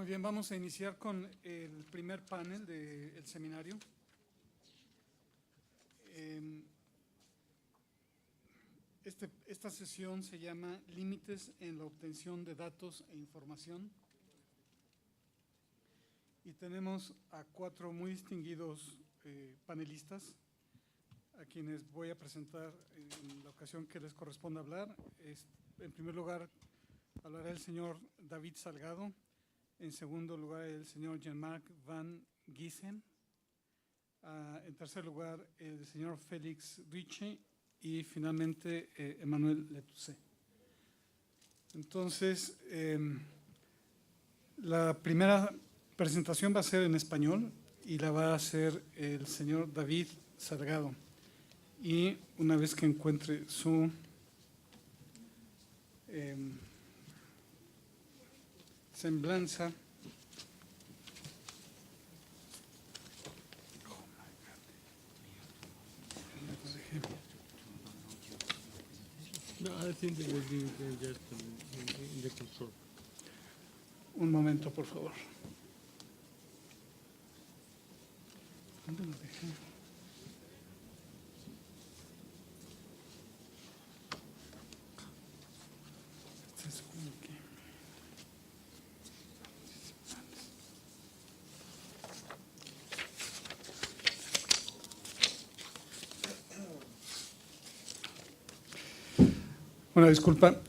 Muy bien, vamos a iniciar con el primer panel del seminario. Esta sesión se llama Límites en la obtención de datos e información. Y tenemos a 4 muy distinguidos panelistas, a quienes voy a presentar en la ocasión que les corresponda hablar. En primer lugar, hablará el señor David Salgado. En segundo lugar, el señor Jean-Marc Van Giesen. En tercer lugar, el señor Félix Ricci. Y finalmente, Emmanuel Letouset. Entonces, la primera presentación va a ser en español y la va a hacer el señor David Salgado. Y una vez que encuentre su semblanza, No, I think they will be just in the control. Un momento, por favor. ¿Dónde lo dejé? Este es como que... Una disculpa.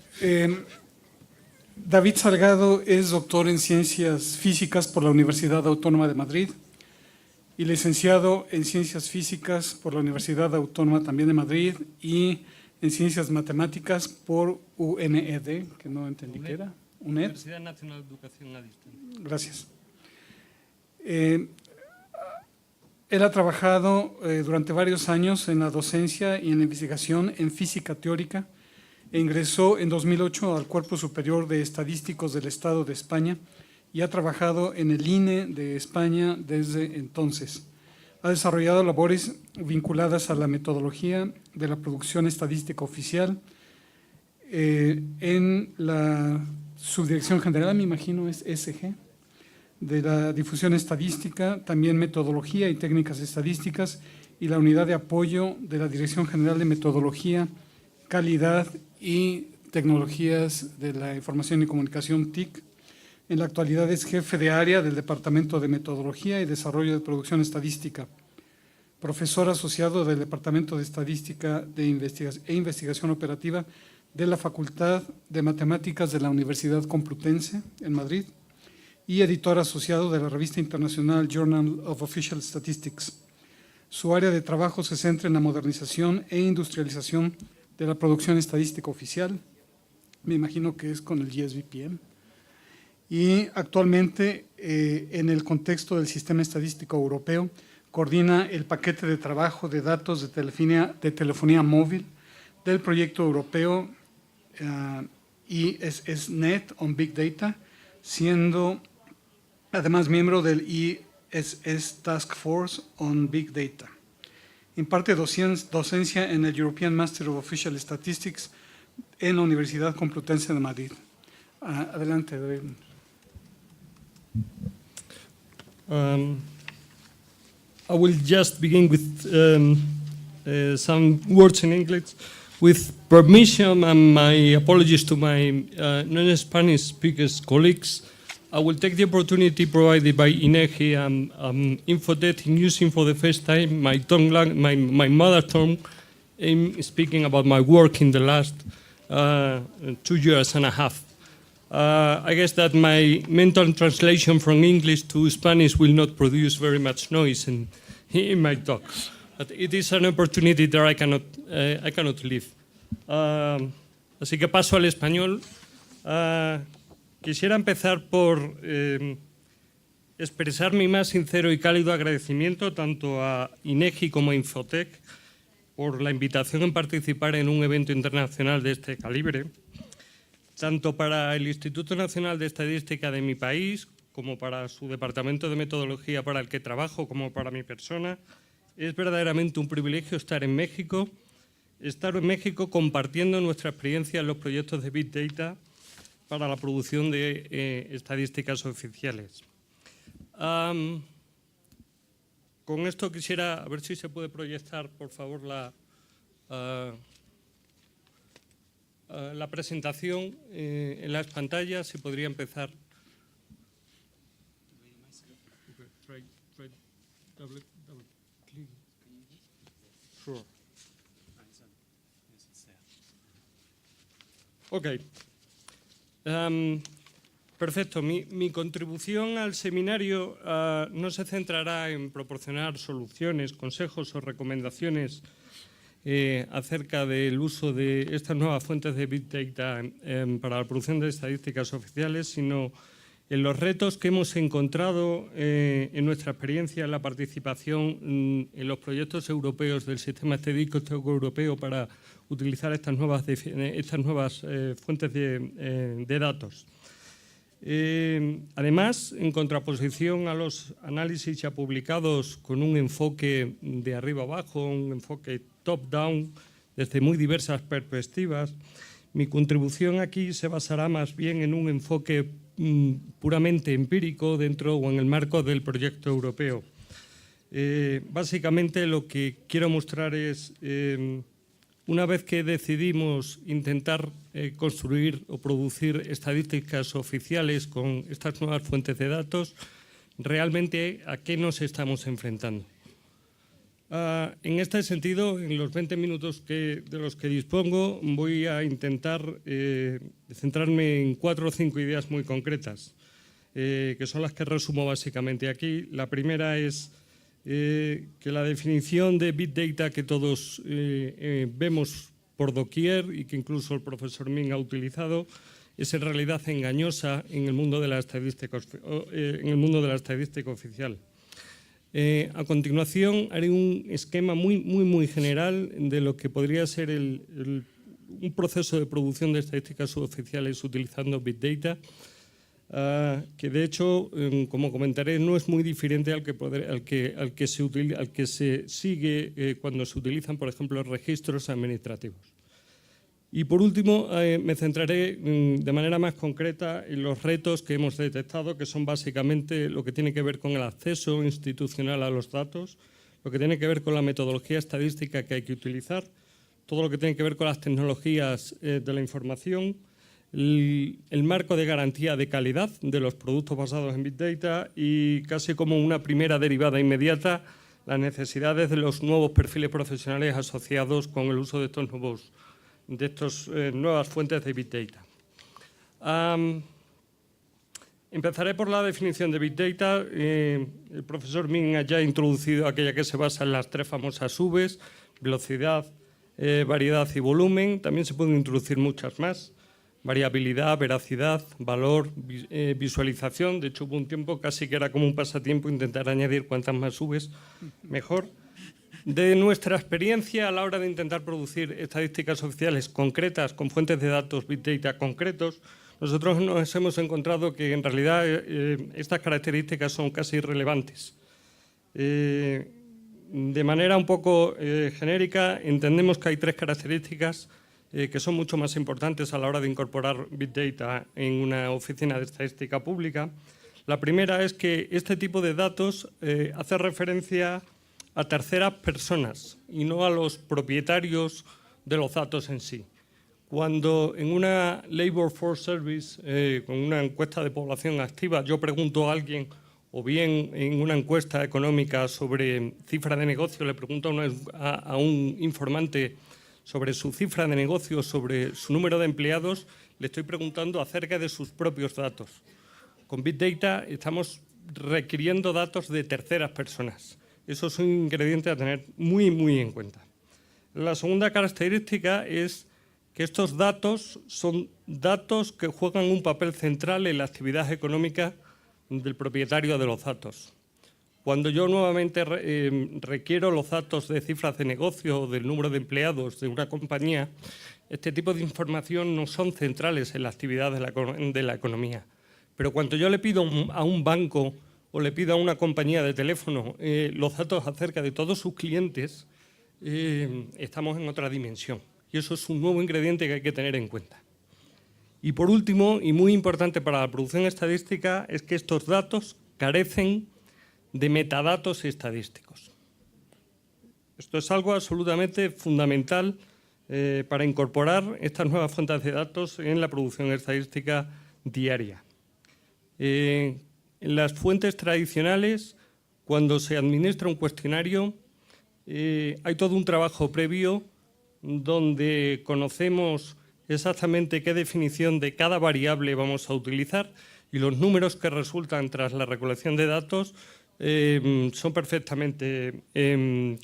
David Salgado es doctor en Ciencias Físicas por la Universidad Autónoma de Madrid y licenciado en Ciencias Físicas por la Universidad Autónoma también de Madrid y en Ciencias Matemáticas por UNED, que no entendí qué era. UNED. Universidad Nacional de Educación a Distancia. Gracias. Él ha trabajado durante varios años en la docencia y en la investigación en física teórica e ingresó en 2008 al Cuerpo Superior de Estadísticos del Estado de España y ha trabajado en el INE de España desde entonces. Ha desarrollado labores vinculadas a la metodología de la producción estadística oficial en la Subdirección General, me imagino es SG, de la difusión estadística, también metodología y técnicas estadísticas y la unidad de apoyo de la Dirección General de Metodología, Calidad y Tecnologías de la Información y Comunicación, TIC. En la actualidad es jefe de área del Departamento de Metodología y Desarrollo de Producción Estadística, profesor asociado del Departamento de Estadística e Investigación Operativa de la Facultad de Matemáticas de la Universidad Complutense en Madrid y editor asociado de la revista internacional Journal of Official Statistics. Su área de trabajo se centra en la modernización e industrialización de la producción estadística oficial, me imagino que es con el GSVPM, y actualmente en el contexto del sistema estadístico europeo coordina el paquete de trabajo de datos de telefonía móvil del proyecto europeo ISS-Net on Big Data, siendo además miembro del ISS Task Force on Big Data. Imparte docencia en el European Master of Official Statistics en la Universidad Complutense de Madrid. Adelante, David. I will just begin with some words in English. With permission and my apologies to my non-Spanish speakers colleagues, I will take the opportunity provided by INEGI and Infotech in using for the first time my mother tongue in speaking about my work in the last 2 years and a half. I guess that my mental translation from English to Spanish will not produce very much noise in my talk, but it is an opportunity that I cannot leave. Así que paso al español. Quisiera empezar por expresar mi más sincero y cálido agradecimiento tanto a INEGI como a Infotech por la invitación en participar en un evento internacional de este calibre, tanto para el Instituto Nacional de Estadística de mi país como para su departamento de metodología para el que trabajo, como para mi persona. Es verdaderamente un privilegio estar en México compartiendo nuestra experiencia en los proyectos de Big Data para la producción de estadísticas oficiales. Con esto quisiera, a ver si se puede proyectar, por favor, la presentación en las pantallas, si podría empezar. Sure. Ok. Perfecto. Mi contribución al seminario no se centrará en proporcionar soluciones, consejos o recomendaciones acerca del uso de estas nuevas fuentes de Big Data para la producción de estadísticas oficiales, sino en los retos que hemos encontrado en nuestra experiencia en la participación en los proyectos europeos del Sistema Estadístico Europeo para utilizar estas nuevas fuentes de datos. Además, en contraposición a los análisis ya publicados con un enfoque de arriba abajo, un enfoque top-down, desde muy diversas perspectivas, mi contribución aquí se basará más bien en un enfoque puramente empírico dentro o en el marco del proyecto europeo. Básicamente lo que quiero mostrar es, una vez que decidimos intentar construir o producir estadísticas oficiales con estas nuevas fuentes de datos, realmente a qué nos estamos enfrentando. En este sentido, en los 20 minutos de los que dispongo, voy a intentar centrarme en 4 o 5 ideas muy concretas, que son las que resumo básicamente aquí. La primera es que la definición de Big Data que todos vemos por doquier y que incluso el profesor Min ha utilizado es en realidad engañosa en el mundo de la estadística oficial. A continuación haré un esquema muy general de lo que podría ser un proceso de producción de estadísticas oficiales utilizando Big Data, que de hecho, como comentaré, no es muy diferente al que se sigue cuando se utilizan, por ejemplo, registros administrativos. Y por último, me centraré de manera más concreta en los retos que hemos detectado, que son básicamente lo que tiene que ver con el acceso institucional a los datos, lo que tiene que ver con la metodología estadística que hay que utilizar, todo lo que tiene que ver con las tecnologías de la información, el marco de garantía de calidad de los productos basados en Big Data y, casi como una primera derivada inmediata, las necesidades de los nuevos perfiles profesionales asociados con el uso de estas nuevas fuentes de Big Data. Empezaré por la definición de Big Data. El profesor Min ha ya introducido aquella que se basa en las 3 famosas Vs: velocidad, variedad y volumen. También se pueden introducir muchas más: variabilidad, veracidad, valor, visualización. De hecho, hubo un tiempo casi que era como un pasatiempo intentar añadir cuantas más Vs mejor. De nuestra experiencia a la hora de intentar producir estadísticas oficiales concretas con fuentes de datos Big Data concretos, nosotros nos hemos encontrado que en realidad estas características son casi irrelevantes. De manera un poco genérica, entendemos que hay 3 características que son mucho más importantes a la hora de incorporar Big Data en una oficina de estadística pública. La primera es que este tipo de datos hace referencia a terceras personas y no a los propietarios de los datos en sí. Cuando en una Labor Force Service, con una encuesta de población activa, yo pregunto a alguien, o bien en una encuesta económica sobre cifra de negocio, le pregunto a un informante sobre su cifra de negocio, sobre su número de empleados, le estoy preguntando acerca de sus propios datos. Con Big Data estamos requiriendo datos de terceras personas. Eso es un ingrediente a tener muy en cuenta. La segunda característica es que estos datos son datos que juegan un papel central en la actividad económica del propietario de los datos. Cuando yo nuevamente requiero los datos de cifras de negocio o del número de empleados de una compañía, este tipo de información no son centrales en la actividad de la economía. Pero cuando yo le pido a un banco o le pido a una compañía de teléfono los datos acerca de todos sus clientes, estamos en otra dimensión. Y eso es un nuevo ingrediente que hay que tener en cuenta. Y por último, y muy importante para la producción estadística, es que estos datos carecen de metadatos estadísticos. Esto es algo absolutamente fundamental para incorporar estas nuevas fuentes de datos en la producción estadística diaria. En las fuentes tradicionales, cuando se administra un cuestionario, hay todo un trabajo previo donde conocemos exactamente qué definición de cada variable vamos a utilizar y los números que resultan tras la recolección de datos son perfectamente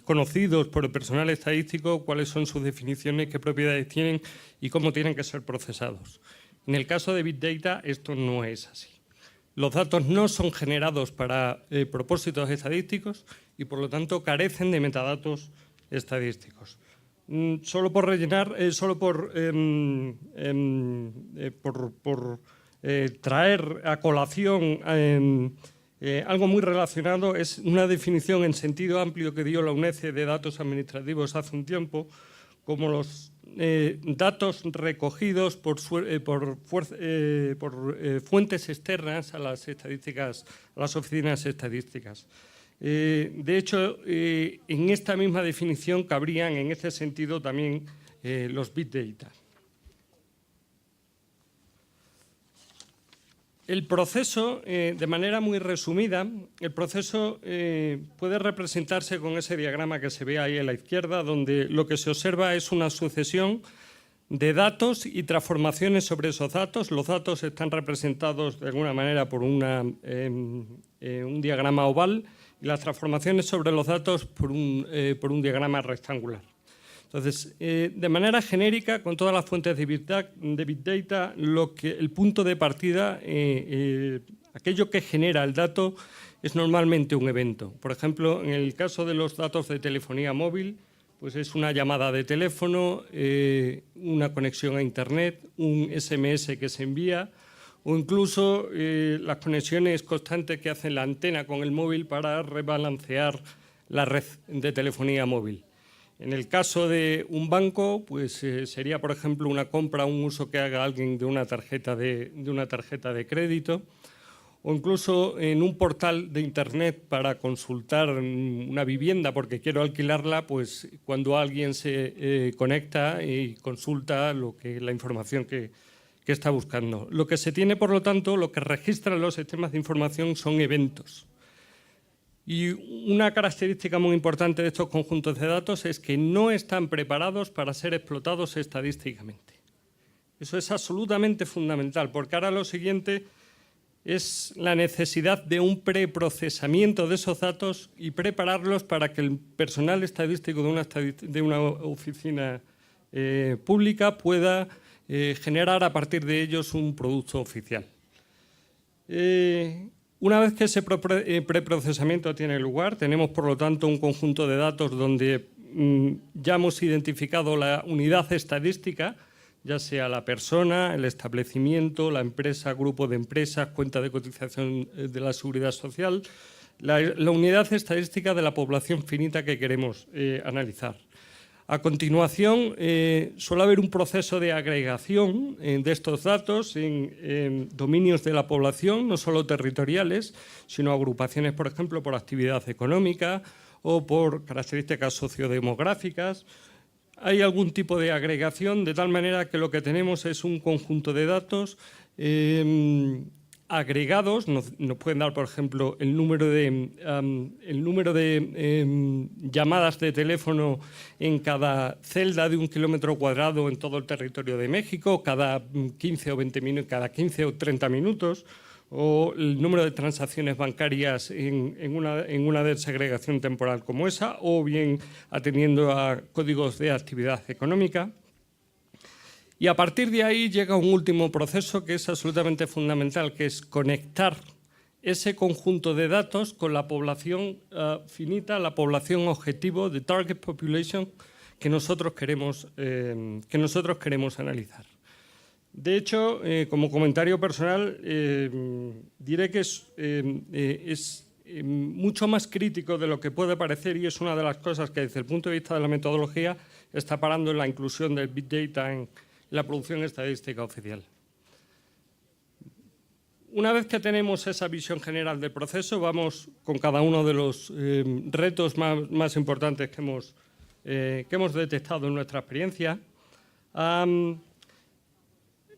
conocidos por el personal estadístico, cuáles son sus definiciones, qué propiedades tienen y cómo tienen que ser procesados. En el caso de Big Data esto no es así. Los datos no son generados para propósitos estadísticos y por lo tanto carecen de metadatos estadísticos. Solo por rellenar, traer a colación algo muy relacionado, es una definición en sentido amplio que dio la UNECE de datos administrativos hace un tiempo, como los datos recogidos por fuentes externas a las estadísticas, a las oficinas estadísticas. De hecho, en esta misma definición cabrían en este sentido también los Big Data. El proceso, de manera muy resumida, el proceso puede representarse con ese diagrama que se ve ahí a la izquierda, donde lo que se observa es una sucesión de datos y transformaciones sobre esos datos. Los datos están representados de alguna manera por un diagrama oval y las transformaciones sobre los datos por un diagrama rectangular. Entonces, de manera genérica, con todas las fuentes de Big Data, el punto de partida, aquello que genera el dato, es normalmente un evento. Por ejemplo, en el caso de los datos de telefonía móvil, pues es una llamada de teléfono, una conexión a Internet, un SMS que se envía o incluso las conexiones constantes que hace la antena con el móvil para rebalancear la red de telefonía móvil. En el caso de un banco, pues sería, por ejemplo, una compra, un uso que haga alguien de una tarjeta de crédito, o incluso en un portal de Internet para consultar una vivienda porque quiero alquilarla, pues cuando alguien se conecta y consulta la información que está buscando. Lo que se tiene, por lo tanto, lo que registran los sistemas de información son eventos. Y una característica muy importante de estos conjuntos de datos es que no están preparados para ser explotados estadísticamente. Eso es absolutamente fundamental, porque ahora lo siguiente es la necesidad de un preprocesamiento de esos datos y prepararlos para que el personal estadístico de una oficina pública pueda generar a partir de ellos un producto oficial. Una vez que ese preprocesamiento tiene lugar, tenemos por lo tanto un conjunto de datos donde ya hemos identificado la unidad estadística, ya sea la persona, el establecimiento, la empresa, grupo de empresas, cuenta de cotización de la Seguridad Social, la unidad estadística de la población finita que queremos analizar. A continuación, suele haber un proceso de agregación de estos datos en dominios de la población, no solo territoriales, sino agrupaciones, por ejemplo, por actividad económica o por características sociodemográficas. Hay algún tipo de agregación, de tal manera que lo que tenemos es un conjunto de datos agregados. Nos pueden dar, por ejemplo, el número de llamadas de teléfono en cada celda de 1 kilómetro cuadrado en todo el territorio de México, cada 15 o 20 minutos, cada 15 o 30 minutos, o el número de transacciones bancarias en una desagregación temporal como esa, o bien atendiendo a códigos de actividad económica. Y a partir de ahí llega un último proceso que es absolutamente fundamental, que es conectar ese conjunto de datos con la población finita, la población objetivo, the target population, que nosotros queremos analizar. De hecho, como comentario personal, diré que es mucho más crítico de lo que puede parecer y es una de las cosas que desde el punto de vista de la metodología está parando en la inclusión del Big Data en la producción estadística oficial. Una vez que tenemos esa visión general del proceso, vamos con cada uno de los retos más importantes que hemos detectado en nuestra experiencia.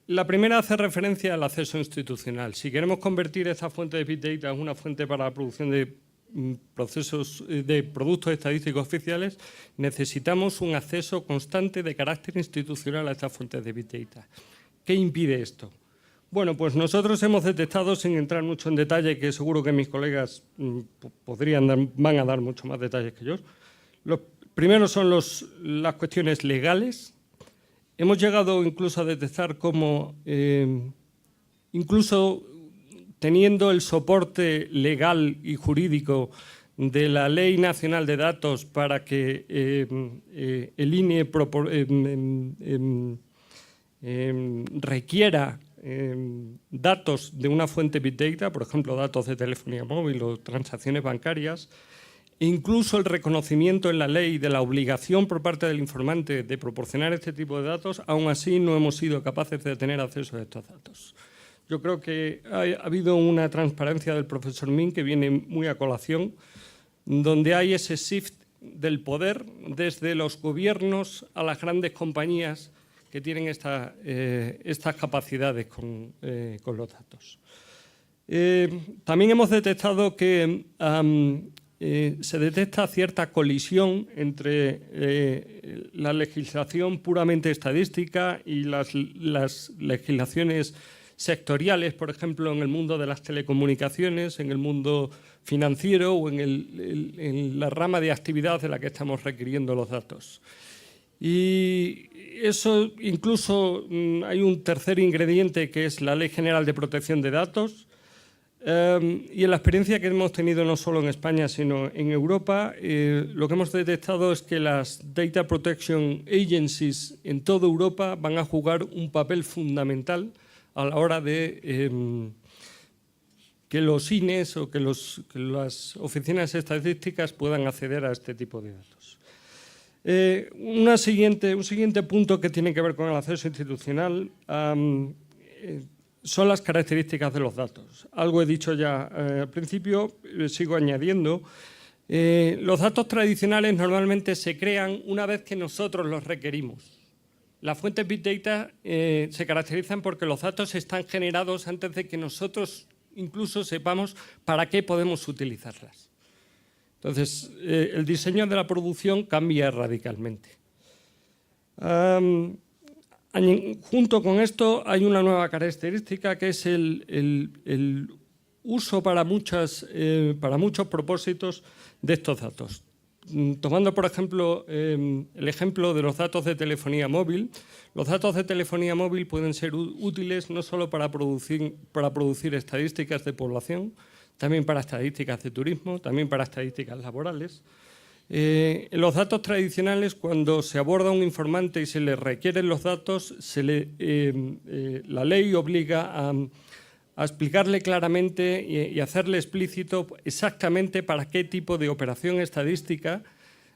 La primera hace referencia al acceso institucional. Si queremos convertir esta fuente de Big Data en una fuente para la producción de productos estadísticos oficiales, necesitamos un acceso constante de carácter institucional a estas fuentes de Big Data. ¿Qué impide esto? Bueno, pues nosotros hemos detectado, sin entrar mucho en detalle, que seguro que mis colegas van a dar mucho más detalles que yo. Los primeros son las cuestiones legales. Hemos llegado incluso a detectar cómo, incluso teniendo el soporte legal y jurídico de la Ley Nacional de Datos para que el INE requiera datos de una fuente Big Data, por ejemplo, datos de telefonía móvil o transacciones bancarias, e incluso el reconocimiento en la ley de la obligación por parte del informante de proporcionar este tipo de datos, aún así no hemos sido capaces de tener acceso a estos datos. Yo creo que ha habido una transparencia del profesor Min que viene muy a colación, donde hay ese shift del poder desde los gobiernos a las grandes compañías que tienen estas capacidades con los datos. También hemos detectado que se detecta cierta colisión entre la legislación puramente estadística y las legislaciones sectoriales, por ejemplo, en el mundo de las telecomunicaciones, en el mundo financiero o en la rama de actividad de la que estamos requiriendo los datos. Y eso incluso hay un tercer ingrediente que es la Ley General de Protección de Datos. Y en la experiencia que hemos tenido no solo en España, sino en Europa, lo que hemos detectado es que las Data Protection Agencies en toda Europa van a jugar un papel fundamental a la hora de que los INEs o que las oficinas estadísticas puedan acceder a este tipo de datos. Un siguiente punto que tiene que ver con el acceso institucional son las características de los datos. Algo he dicho ya al principio, sigo añadiendo. Los datos tradicionales normalmente se crean una vez que nosotros los requerimos. Las fuentes Big Data se caracterizan porque los datos están generados antes de que nosotros incluso sepamos para qué podemos utilizarlas. Entonces, el diseño de la producción cambia radicalmente. Junto con esto hay una nueva característica que es el uso para muchos propósitos de estos datos. Tomando, por ejemplo, el ejemplo de los datos de telefonía móvil, los datos de telefonía móvil pueden ser útiles no solo para producir estadísticas de población, también para estadísticas de turismo, también para estadísticas laborales. En los datos tradicionales, cuando se aborda un informante y se le requieren los datos, la ley obliga a explicarle claramente y hacerle explícito exactamente para qué tipo de operación estadística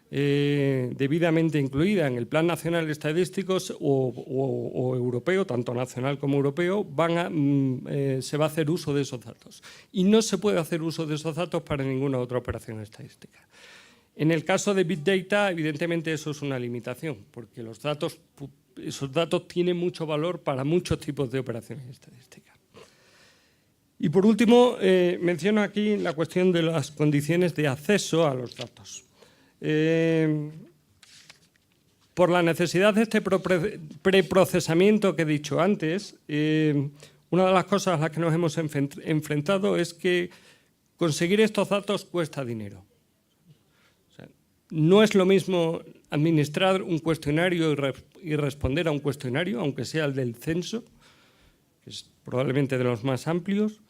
debidamente incluida en el Plan Nacional de Estadísticos o europeo, tanto nacional como europeo, se va a hacer uso de esos datos. Y no se puede hacer uso de esos datos para ninguna otra operación estadística. En el caso de Big Data, evidentemente eso es una limitación, porque esos datos tienen mucho valor para muchos tipos de operaciones estadísticas. Y por último, menciono aquí la cuestión de las condiciones de acceso a los datos. Por la necesidad de este preprocesamiento que he dicho antes, una de las cosas a las que nos hemos enfrentado es que conseguir estos datos cuesta dinero. No es lo mismo administrar un cuestionario y responder a un cuestionario, aunque sea el del censo, que es probablemente de los más amplios,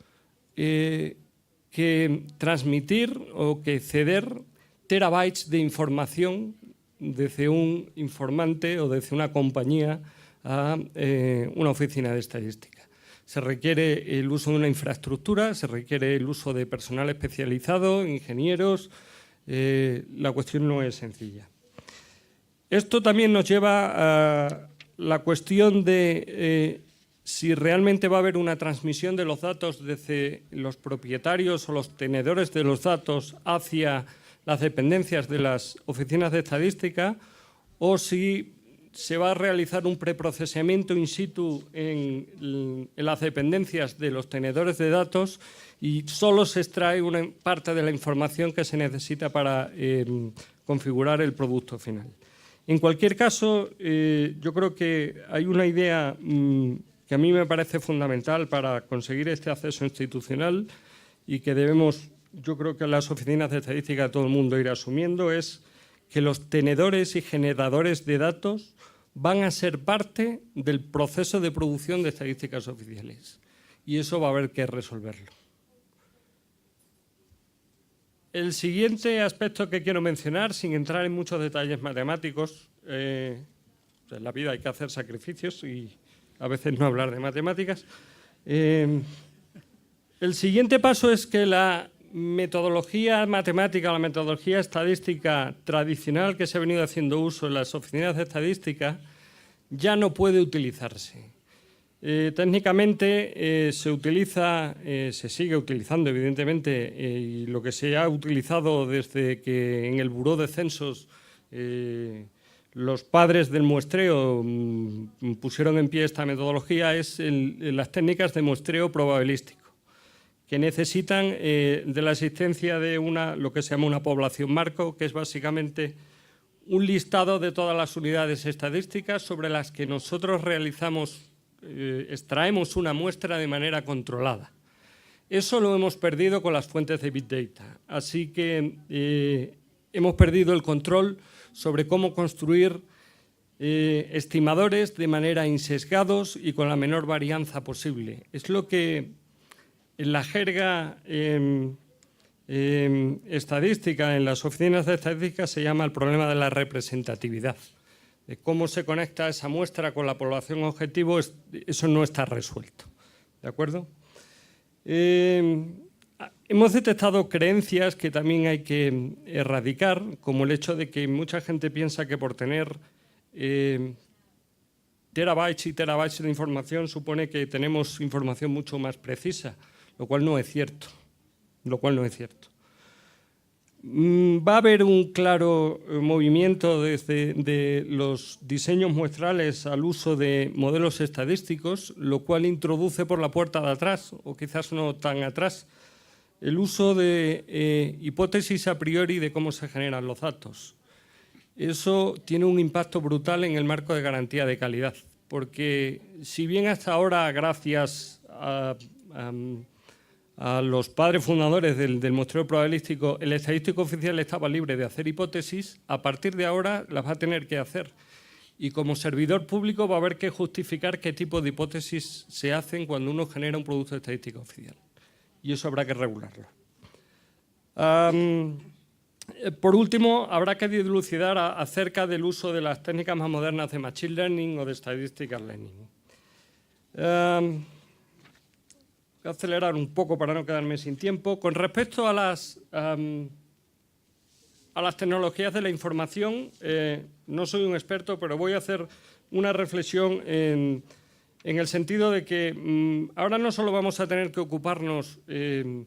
que transmitir o que ceder terabytes de información desde un informante o desde una compañía a una oficina de estadística. Se requiere el uso de una infraestructura, se requiere el uso de personal especializado, ingenieros. La cuestión no es sencilla. Esto también nos lleva a la cuestión de si realmente va a haber una transmisión de los datos desde los propietarios o los tenedores de los datos hacia las dependencias de las oficinas de estadística, o si se va a realizar un preprocesamiento in situ en las dependencias de los tenedores de datos y solo se extrae una parte de la información que se necesita para configurar el producto final. En cualquier caso, yo creo que hay una idea que a mí me parece fundamental para conseguir este acceso institucional y que debemos, yo creo que las oficinas de estadística todo el mundo ir asumiendo, es que los tenedores y generadores de datos van a ser parte del proceso de producción de estadísticas oficiales. Y eso va a haber que resolverlo. El siguiente aspecto que quiero mencionar, sin entrar en muchos detalles matemáticos, en la vida hay que hacer sacrificios y a veces no hablar de matemáticas. El siguiente paso es que la metodología matemática, la metodología estadística tradicional que se ha venido haciendo uso en las oficinas de estadística ya no puede utilizarse. Técnicamente se utiliza, se sigue utilizando evidentemente, y lo que se ha utilizado desde que en el Buró de Censos los padres del muestreo pusieron en pie esta metodología es las técnicas de muestreo probabilístico, que necesitan de la existencia de lo que se llama una población marco, que es básicamente un listado de todas las unidades estadísticas sobre las que nosotros extraemos una muestra de manera controlada. Eso lo hemos perdido con las fuentes de Big Data, así que hemos perdido el control sobre cómo construir estimadores de manera insesgados y con la menor varianza posible. Es lo que en la jerga estadística, en las oficinas de estadística, se llama el problema de la representatividad. De cómo se conecta esa muestra con la población objetivo, eso no está resuelto. ¿De acuerdo? Hemos detectado creencias que también hay que erradicar, como el hecho de que mucha gente piensa que por tener terabytes y terabytes de información supone que tenemos información mucho más precisa, lo cual no es cierto. Va a haber un claro movimiento de los diseños muestrales al uso de modelos estadísticos, lo cual introduce por la puerta de atrás, o quizás no tan atrás, el uso de hipótesis a priori de cómo se generan los datos. Eso tiene un impacto brutal en el marco de garantía de calidad, porque si bien hasta ahora, gracias a los padres fundadores del muestreo probabilístico, el estadístico oficial estaba libre de hacer hipótesis, a partir de ahora las va a tener que hacer. Y como servidor público va a haber que justificar qué tipo de hipótesis se hacen cuando uno genera un producto estadístico oficial. Y eso habrá que regularlo. Por último, habrá que dilucidar acerca del uso de las técnicas más modernas de Machine Learning o de Statistical Learning. Voy a acelerar un poco para no quedarme sin tiempo. Con respecto a las tecnologías de la información, no soy un experto, pero voy a hacer una reflexión en el sentido de que ahora no solo vamos a tener que ocuparnos de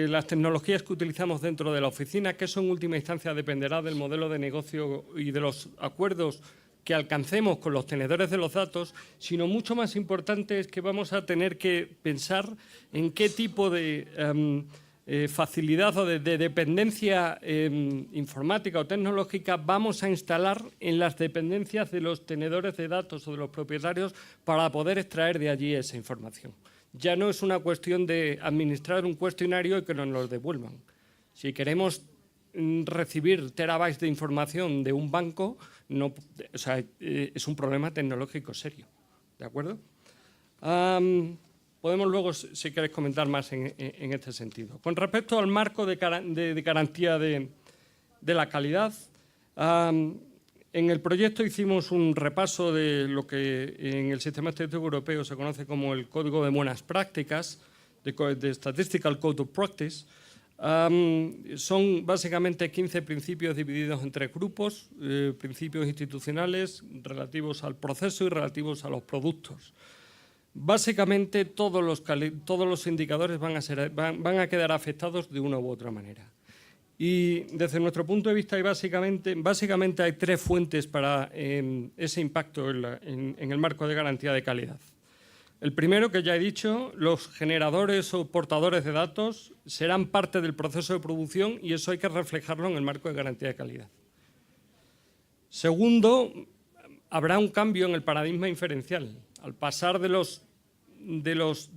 las tecnologías que utilizamos dentro de la oficina, que eso en última instancia dependerá del modelo de negocio y de los acuerdos que alcancemos con los tenedores de los datos, sino mucho más importante es que vamos a tener que pensar en qué tipo de facilidad o de dependencia informática o tecnológica vamos a instalar en las dependencias de los tenedores de datos o de los propietarios para poder extraer de allí esa información. Ya no es una cuestión de administrar un cuestionario y que nos lo devuelvan. Si queremos recibir terabytes de información de un banco, es un problema tecnológico serio. ¿De acuerdo? Podemos luego, si queréis, comentar más en este sentido. Con respecto al marco de garantía de la calidad, en el proyecto hicimos un repaso de lo que en el sistema estadístico europeo se conoce como el Código de Buenas Prácticas, de Statistical Code of Practice. Son básicamente 15 principios divididos en 3 grupos, principios institucionales relativos al proceso y relativos a los productos. Básicamente todos los indicadores van a quedar afectados de una u otra manera. Y desde nuestro punto de vista, básicamente hay 3 fuentes para ese impacto en el marco de garantía de calidad. El primero, que ya he dicho, los generadores o portadores de datos serán parte del proceso de producción y eso hay que reflejarlo en el marco de garantía de calidad. Segundo, habrá un cambio en el paradigma inferencial. Al pasar de los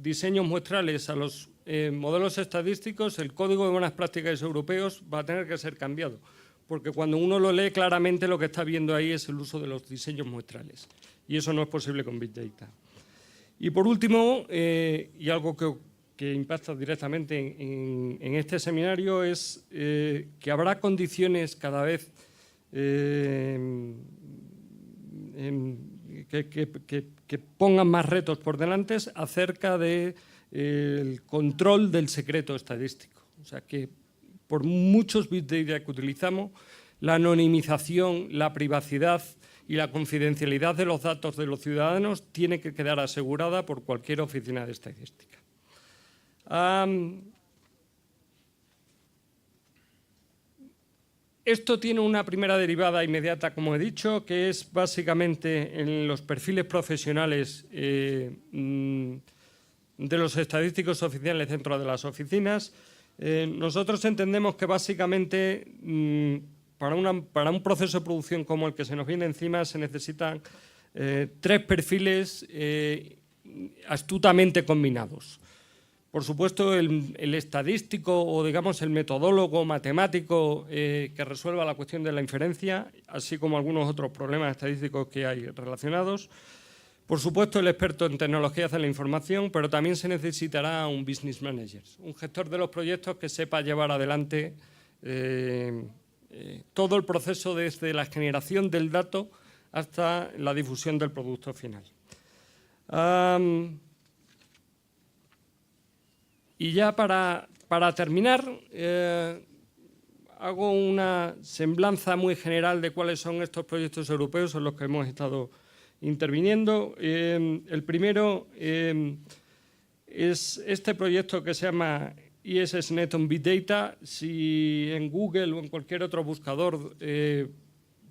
diseños muestrales a los modelos estadísticos, el Código de Buenas Prácticas europeos va a tener que ser cambiado, porque cuando uno lo lee claramente lo que está viendo ahí es el uso de los diseños muestrales, y eso no es posible con Big Data. Y por último, y algo que impacta directamente en este seminario, es que habrá condiciones cada vez que pongan más retos por delante acerca del control del secreto estadístico. O sea que por muchos Big Data que utilizamos, la anonimización, la privacidad y la confidencialidad de los datos de los ciudadanos tiene que quedar asegurada por cualquier oficina de estadística. Esto tiene una primera derivada inmediata, como he dicho, que es básicamente en los perfiles profesionales de los estadísticos oficiales dentro de las oficinas. Nosotros entendemos que básicamente para un proceso de producción como el que se nos viene encima se necesitan 3 perfiles astutamente combinados. Por supuesto, el estadístico o, digamos, el metodólogo matemático que resuelva la cuestión de la inferencia, así como algunos otros problemas estadísticos que hay relacionados. Por supuesto, el experto en tecnologías de la información, pero también se necesitará un business manager, un gestor de los proyectos que sepa llevar adelante todo el proceso desde la generación del dato hasta la difusión del producto final. Y ya para terminar, hago una semblanza muy general de cuáles son estos proyectos europeos en los que hemos estado interviniendo. El primero es este proyecto que se llama ISSnet on Big Data. Si en Google o en cualquier otro buscador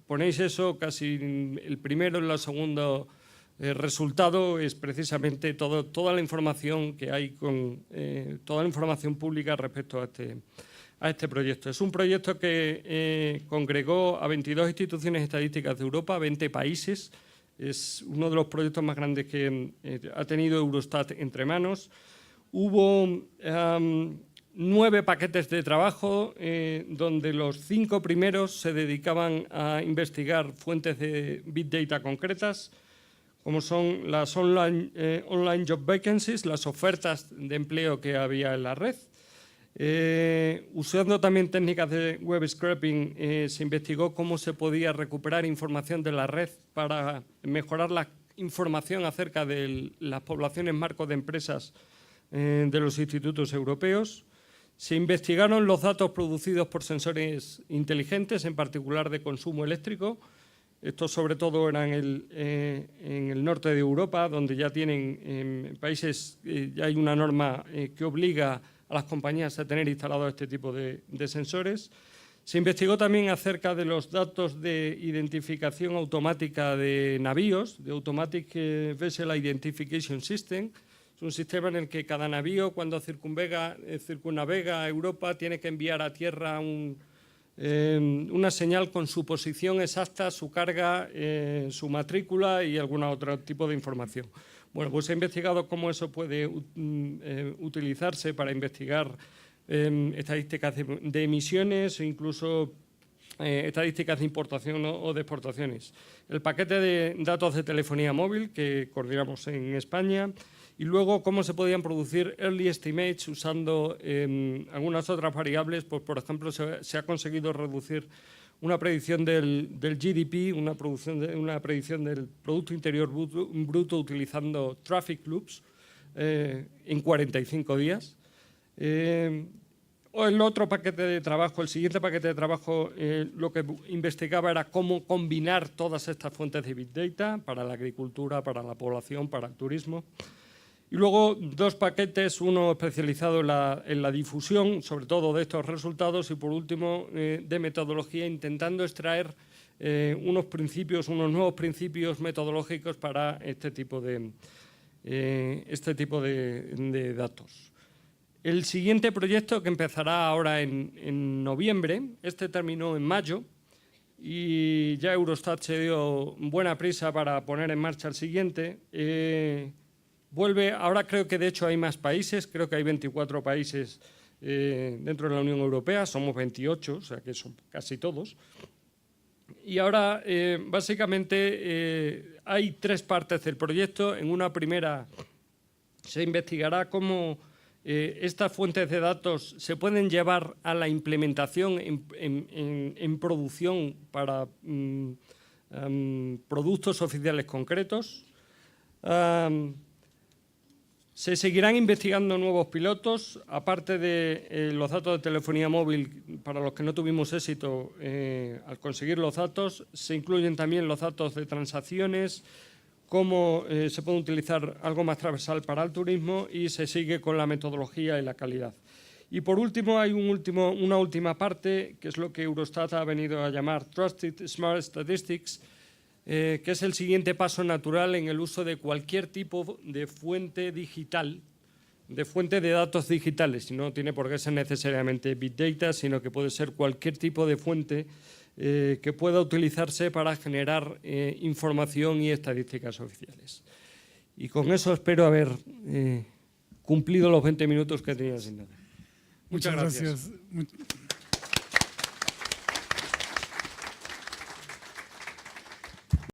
ponéis eso, casi el primero y el segundo resultado es precisamente toda la información que hay toda la información pública respecto a este proyecto. Es un proyecto que congregó a 22 instituciones estadísticas de Europa, 20 países. Es uno de los proyectos más grandes que ha tenido Eurostat entre manos. Hubo 9 paquetes de trabajo donde los 5 primeros se dedicaban a investigar fuentes de Big Data concretas, como son las online job vacancies, las ofertas de empleo que había en la red. Usando también técnicas de web scraping, se investigó cómo se podía recuperar información de la red para mejorar la información acerca de las poblaciones marcos de empresas de los institutos europeos. Se investigaron los datos producidos por sensores inteligentes, en particular de consumo eléctrico. Estos sobre todo eran en el norte de Europa, donde ya tienen países, ya hay una norma que obliga a las compañías a tener instalados este tipo de sensores. Se investigó también acerca de los datos de identificación automática de navíos, de Automatic Vessel Identification System. Es un sistema en el que cada navío, cuando circunnavega Europa, tiene que enviar a tierra una señal con su posición exacta, su carga, su matrícula y algún otro tipo de información. Bueno, pues he investigado cómo eso puede utilizarse para investigar estadísticas de emisiones o incluso estadísticas de importación o de exportaciones. El paquete de datos de telefonía móvil que coordinamos en España, y luego cómo se podían producir early estimates usando algunas otras variables. Pues, por ejemplo, se ha conseguido reducir una predicción del GDP, una predicción del Producto Interior Bruto utilizando traffic loops en 45 días. el otro paquete de trabajo, el siguiente paquete de trabajo, lo que investigaba era cómo combinar todas estas fuentes de Big Data para la agricultura, para la población, para el turismo. Y luego 2 paquetes, uno especializado en la difusión, sobre todo de estos resultados, y por último de metodología, intentando extraer unos nuevos principios metodológicos para este tipo de datos. El siguiente proyecto, que empezará ahora en noviembre, este terminó en mayo y ya Eurostat se dio buena prisa para poner en marcha el siguiente. Vuelve, ahora creo que de hecho hay más países, creo que hay 24 países dentro de la Unión Europea, somos 28, o sea que son casi todos. Y ahora, básicamente, hay 3 partes del proyecto. En una primera se investigará cómo estas fuentes de datos se pueden llevar a la implementación en producción para productos oficiales concretos. Se seguirán investigando nuevos pilotos, aparte de los datos de telefonía móvil, para los que no tuvimos éxito al conseguir los datos. Se incluyen también los datos de transacciones, cómo se puede utilizar algo más transversal para el turismo, y se sigue con la metodología y la calidad. Y por último, hay una última parte, que es lo que Eurostat ha venido a llamar Trusted Smart Statistics, que es el siguiente paso natural en el uso de cualquier tipo de fuente digital, de fuente de datos digitales. Y no tiene por qué ser necesariamente Big Data, sino que puede ser cualquier tipo de fuente que pueda utilizarse para generar información y estadísticas oficiales. Y con eso espero haber cumplido los 20 minutos que tenía asignado. Muchas gracias.